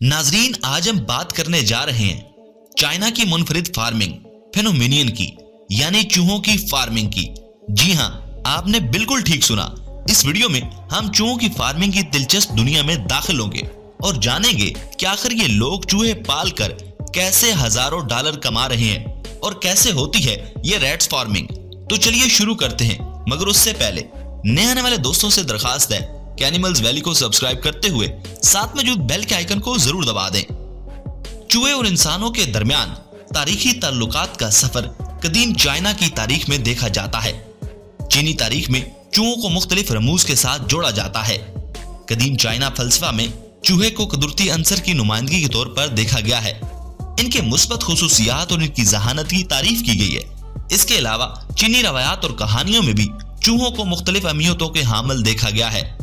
नाजरीन, आज हम बात करने जा रहे हैं चाइना की मुनफरिद फार्मिंग फेनोमेनियन की, यानी चूहों की फार्मिंग की। जी हां, आपने बिल्कुल ठीक सुना। इस वीडियो में हम चूहों की फार्मिंग की दिलचस्प दुनिया में दाखिल होंगे और जानेंगे कि आखिर ये लोग चूहे पाल कर कैसे हजारों डॉलर कमा रहे हैं और कैसे होती है ये रैट्स फार्मिंग। तो चलिए शुरू करते हैं, मगर उससे पहले नए आने वाले दोस्तों से दरखास्त है कि एनिमल्स वैली को सब्सक्राइब करते हुए साथ मौजूद बेल के आइकन को जरूर दबा दें। चूहे और इंसानों के दरमियान तारीखी ताल्लुकात का सफर कदीम चाइना की तारीख में देखा जाता है। चीनी तारीख में चूहों को मुख्तलिफ रमूज के साथ जोड़ा जाता है। कदीम चाइना फलसफा में चूहे को कुदरती अंसर की नुमाइंदगी के तौर पर देखा गया है। इनके मुस्बत खुसूसियात और इनकी जहानत की तारीफ की गई है। इसके अलावा चीनी रवायात और कहानियों में भी चूहों को मुख्तलिफ अहमियतों के हामिल देखा गया है।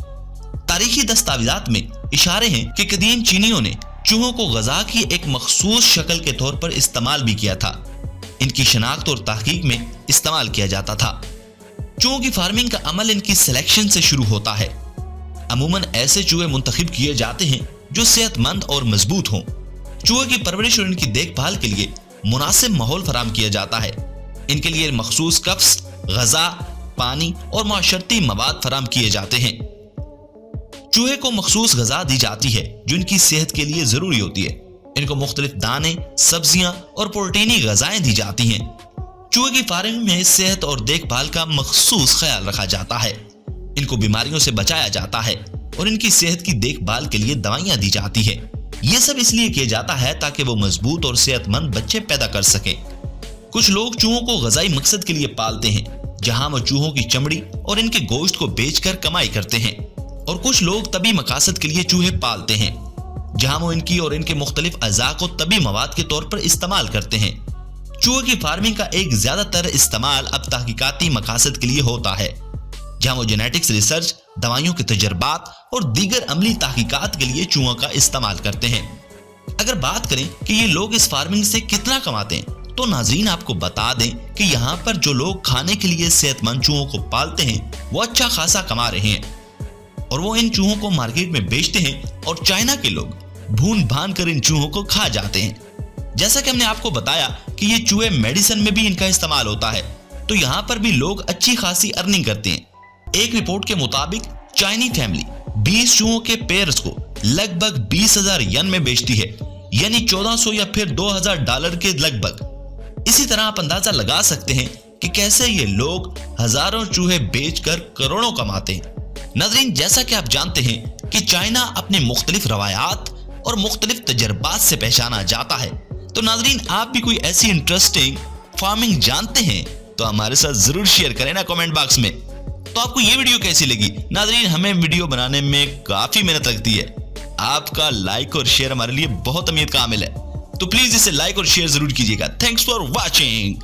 तारीखी दस्तावेजात में इशारे हैं कि कदीम चीनियों ने चूहों को ग़ज़ा की एक मखसूस शक्ल के तौर पर इस्तेमाल भी किया था। इनकी शनाख्त और तहकीक में इस्तेमाल किया जाता था। चूहों की फार्मिंग का अमल इनकी सिलेक्शन से शुरू होता है। अमूमन ऐसे चूहे मुंतखब किए जाते हैं जो सेहतमंद और मजबूत हों। चूहे की परवरिश और इनकी देखभाल के लिए मुनासिब माहौल फराहम किया जाता है। इनके लिए मखसूस कफ्स, ग़ज़ा, पानी और माशरती मवाद फराहम किए जाते हैं। चूहे को मखसूस ग़ज़ा दी जाती है जो इनकी सेहत के लिए जरूरी होती है। इनको मुख्तलिफ दाने, सब्जियां और प्रोटीनी ग़ज़ाएं दी जाती हैं। चूहे की फार्मिंग में सेहत और देखभाल का मखसूस ख्याल रखा जाता है। इनको बीमारियों से बचाया जाता है और इनकी सेहत की देखभाल के लिए दवाइयां दी जाती है। ये सब इसलिए किया जाता है ताकि वो मजबूत और सेहतमंद बच्चे पैदा कर सकें। कुछ लोग चूहों को ग़ज़ाई मकसद के लिए पालते हैं, जहां वो चूहों की चमड़ी और इनके गोश्त को बेचकर कमाई करते हैं, और कुछ लोग तबी मकासद के लिए चूहे पालते हैं, जहां वो इनकी और इनके मुख्तलिफ अज़ा को तबी मवाद के तौर पर इस्तेमाल करते हैं। चूहे की फार्मिंग का एक ज्यादातर इस्तेमाल अब तहकीकाती मकासद के लिए होता है, जहां वो जेनेटिक्स रिसर्च, दवाइयों के तजर्बात और दीगर अमली तहकीकात के लिए चूहों का इस्तेमाल करते हैं। अगर बात करें कि ये लोग इस फार्मिंग से कितना कमाते हैं, तो नाज़रीन आपको बता दें कि यहाँ पर जो लोग खाने के लिए सेहतमंद चूहों को पालते हैं वो अच्छा खासा कमा रहे हैं, और वो इन चूहों को मार्केट में बेचते हैं और चाइना के लोग भून भान कर इन चूहों को खा जाते हैं। जैसा कि हमने आपको बताया कि ये चूहे मेडिसिन में भी इनका इस्तेमाल होता है, तो यहाँ पर भी लोग अच्छी खासी अर्निंग करते हैं। एक रिपोर्ट के मुताबिक चाइनी फैमिली 20 चूहों के पेयर्स को लगभग 20,000 यन में बेचती है, यानी 1400 या फिर 2000 डॉलर के लगभग। इसी तरह आप अंदाजा लगा सकते हैं कि कैसे ये लोग हजारों चूहे बेचकर करोड़ों कमाते हैं। नाज़रीन, जैसा कि आप जानते हैं कि चाइना अपने मुख्तलिफ रवायात और मुख्तलिफ तजर्बात से पहचाना जाता है, तो नाज़रीन आप भी कोई ऐसी इंटरेस्टिंग फार्मिंग जानते हैं तो हमारे साथ जरूर शेयर करें ना कमेंट बॉक्स में। तो आपको ये वीडियो कैसी लगी? नाज़रीन, हमें वीडियो बनाने में काफी मेहनत लगती है। आपका लाइक और शेयर हमारे लिए बहुत अहमियत का हामिल है, तो प्लीज इसे लाइक और शेयर जरूर कीजिएगा। Thanks for watching.